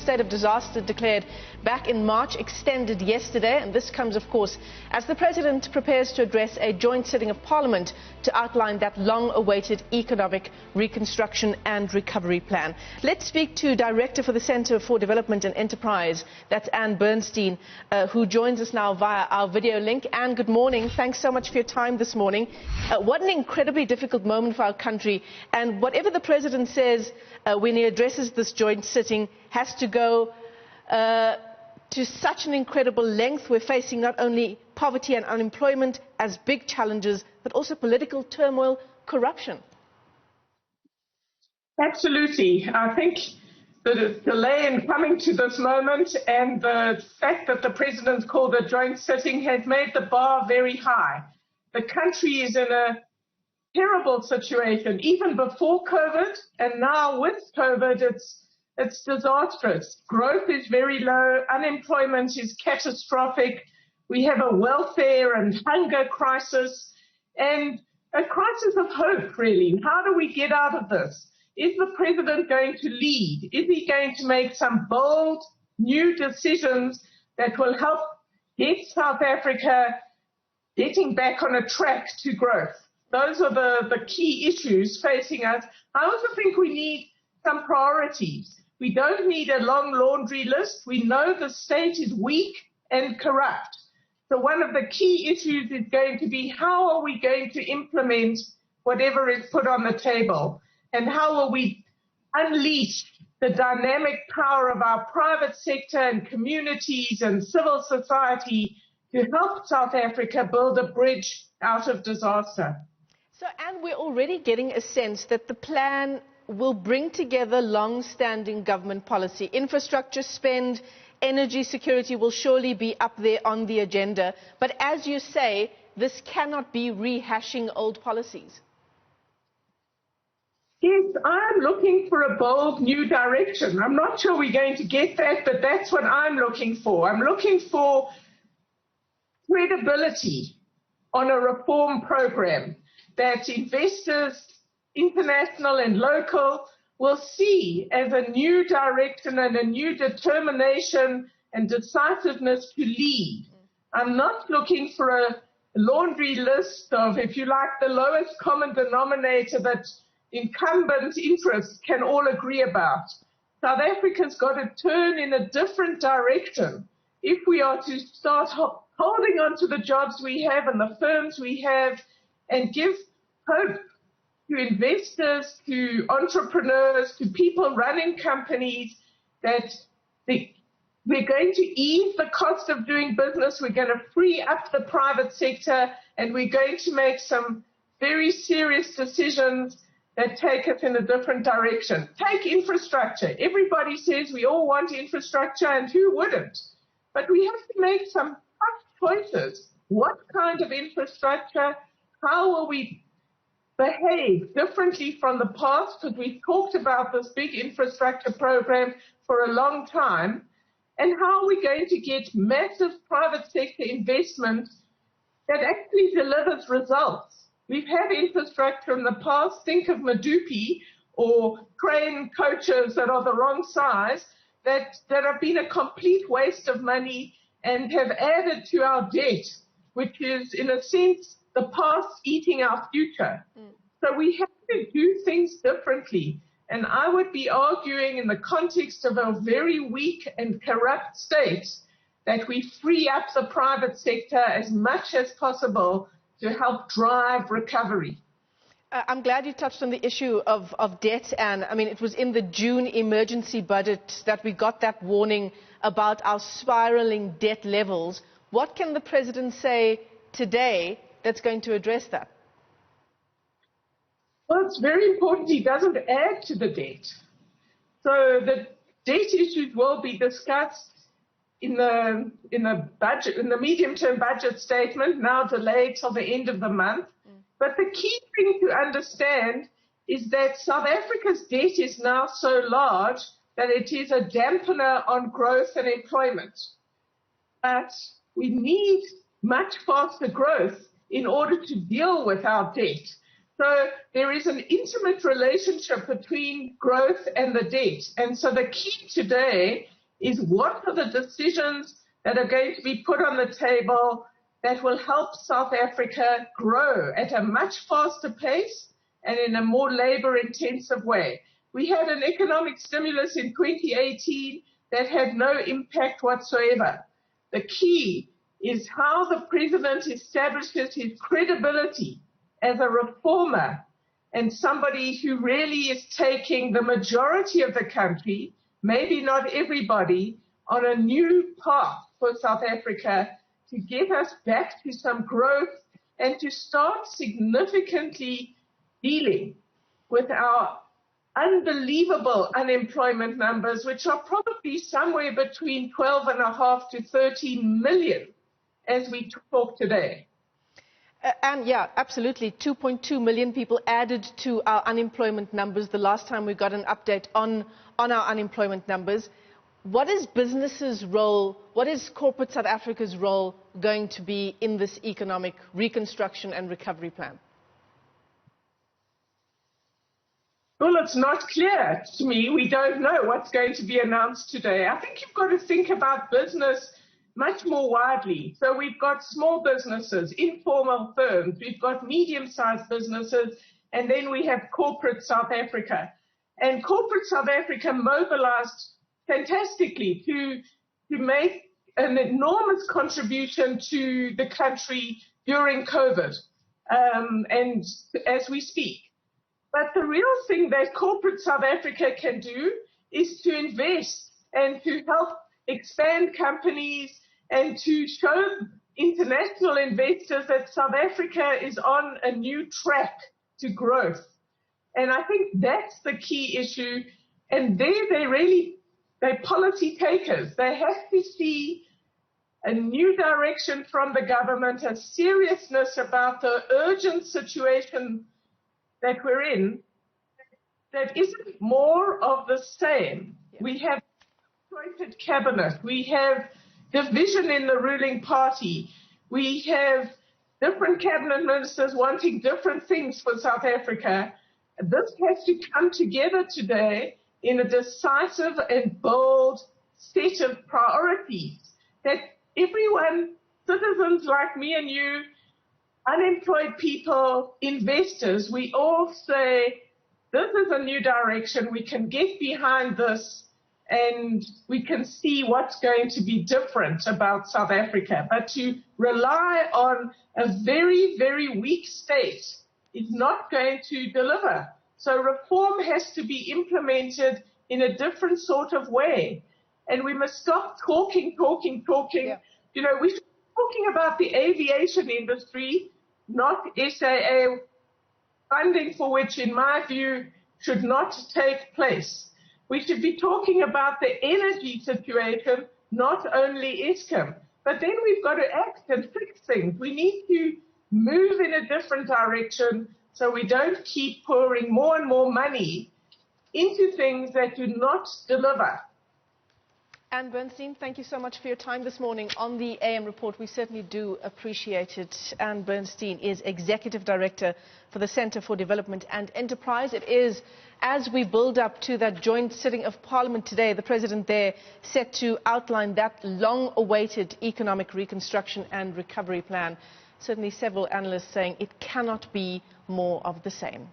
state of disaster declared back in March extended yesterday, and this comes, of course, as the President prepares to address a joint sitting of Parliament to outline that long-awaited economic reconstruction and recovery plan. Let's speak to Director for the Centre for Development and Enterprise, that's Anne Bernstein, who joins us now via our video link. Anne, good morning. Thanks so much for your time this morning. What an incredibly difficult moment for our country, and whatever the President says when he addresses this joint sitting has to go to such an incredible length. We're facing not only poverty and unemployment as big challenges, but also political turmoil, corruption. Absolutely. I think the delay in coming to this moment and the fact that the President called a joint sitting has made the bar very high. The country is in a terrible situation, even before COVID, and now with COVID, it's disastrous. Growth is very low, unemployment is catastrophic, we have a welfare and hunger crisis, and a crisis of hope, really. How do we get out of this? Is the President going to lead? Is he going to make some bold, new decisions that will help get South Africa getting back on a track to growth? Those are the key issues facing us. I also think we need some priorities. We don't need a long laundry list. We know the state is weak and corrupt. So one of the key issues is going to be, how are we going to implement whatever is put on the table? And how will we unleash the dynamic power of our private sector and communities and civil society to help South Africa build a bridge out of disaster? So, Anne, we're already getting a sense that the plan will bring together long-standing government policy. Infrastructure spend, energy security will surely be up there on the agenda. But as you say, this cannot be rehashing old policies. Yes, I'm looking for a bold new direction. I'm not sure we're going to get that, but that's what I'm looking for. I'm looking for credibility on a reform program that investors, international and local, will see as a new direction and a new determination and decisiveness to lead. I'm not looking for a laundry list of, if you like, the lowest common denominator that incumbent interests can all agree about. South Africa's got to turn in a different direction if we are to start holding on to the jobs we have and the firms we have and give hope to investors, to entrepreneurs, to people running companies, that we're going to ease the cost of doing business, we're going to free up the private sector, and we're going to make some very serious decisions that take us in a different direction. Take infrastructure. Everybody says we all want infrastructure, and who wouldn't? But we have to make some tough choices. What kind of infrastructure? How will we behave differently from the past? Because we've talked about this big infrastructure program for a long time. And how are we going to get massive private sector investment that actually delivers results? We've had infrastructure in the past. Think of Medupi or train coaches that are the wrong size that have been a complete waste of money and have added to our debt, which is, in a sense, the past eating our future. So we have to do things differently. And I would be arguing, in the context of a very weak and corrupt state, that we free up the private sector as much as possible to help drive recovery. I'm glad you touched on the issue of debt, and I mean, it was in the June emergency budget that we got that warning about our spiraling debt levels. What can the President say today that's going to address that? Well, it's very important he doesn't add to the debt. So the debt issues will be discussed in the budget, in the medium-term budget statement, now delayed till the end of the month. But the key thing to understand is that South Africa's debt is now so large that it is a dampener on growth and employment. But we need much faster growth in order to deal with our debt. So there is an intimate relationship between growth and the debt. And so the key today is what are the decisions that are going to be put on the table that will help South Africa grow at a much faster pace and in a more labor-intensive way. We had an economic stimulus in 2018 that had no impact whatsoever. The key is how the president establishes his credibility as a reformer and somebody who really is taking the majority of the country, maybe not everybody, on a new path for South Africa to get us back to some growth and to start significantly dealing with our unbelievable unemployment numbers, which are probably somewhere between 12.5 to 13 million as we talk today. And yeah, absolutely. 2.2 million people added to our unemployment numbers the last time we got an update on our unemployment numbers. What is businesses' role, what is corporate South Africa's role going to be in this economic reconstruction and recovery plan? Well, it's not clear to me. We don't know what's going to be announced today. I think you've got to think about business much more widely. So we've got small businesses, informal firms, we've got medium-sized businesses, and then we have corporate South Africa. And corporate South Africa mobilized fantastically to make an enormous contribution to the country during COVID and as we speak. But the real thing that corporate South Africa can do is to invest and to help expand companies and to show international investors that South Africa is on a new track to growth. And I think that's the key issue. And they're policy takers. They have to see a new direction from the government, a seriousness about the urgent situation that we're in that isn't more of the same. Yeah. We have appointed cabinet. We have division in the ruling party. We have different cabinet ministers wanting different things for South Africa. This has to come together today in a decisive and bold set of priorities that everyone, citizens like me and you, unemployed people, investors, we all say, this is a new direction, we can get behind this, and we can see what's going to be different about South Africa. But to rely on a very, very weak state is not going to deliver. So reform has to be implemented in a different sort of way. And we must stop talking. Yeah. You know, we should be talking about the aviation industry, not SAA funding for which, in my view, should not take place. We should be talking about the energy situation, not only Eskom. But then we've got to act and fix things. We need to move in a different direction so we don't keep pouring more and more money into things that do not deliver. Anne Bernstein, thank you so much for your time this morning on the AM Report. We certainly do appreciate it. Anne Bernstein is Executive Director for the Centre for Development and Enterprise. It is, as we build up to that joint sitting of Parliament today, the President there set to outline that long-awaited economic reconstruction and recovery plan. Certainly several analysts saying it cannot be more of the same.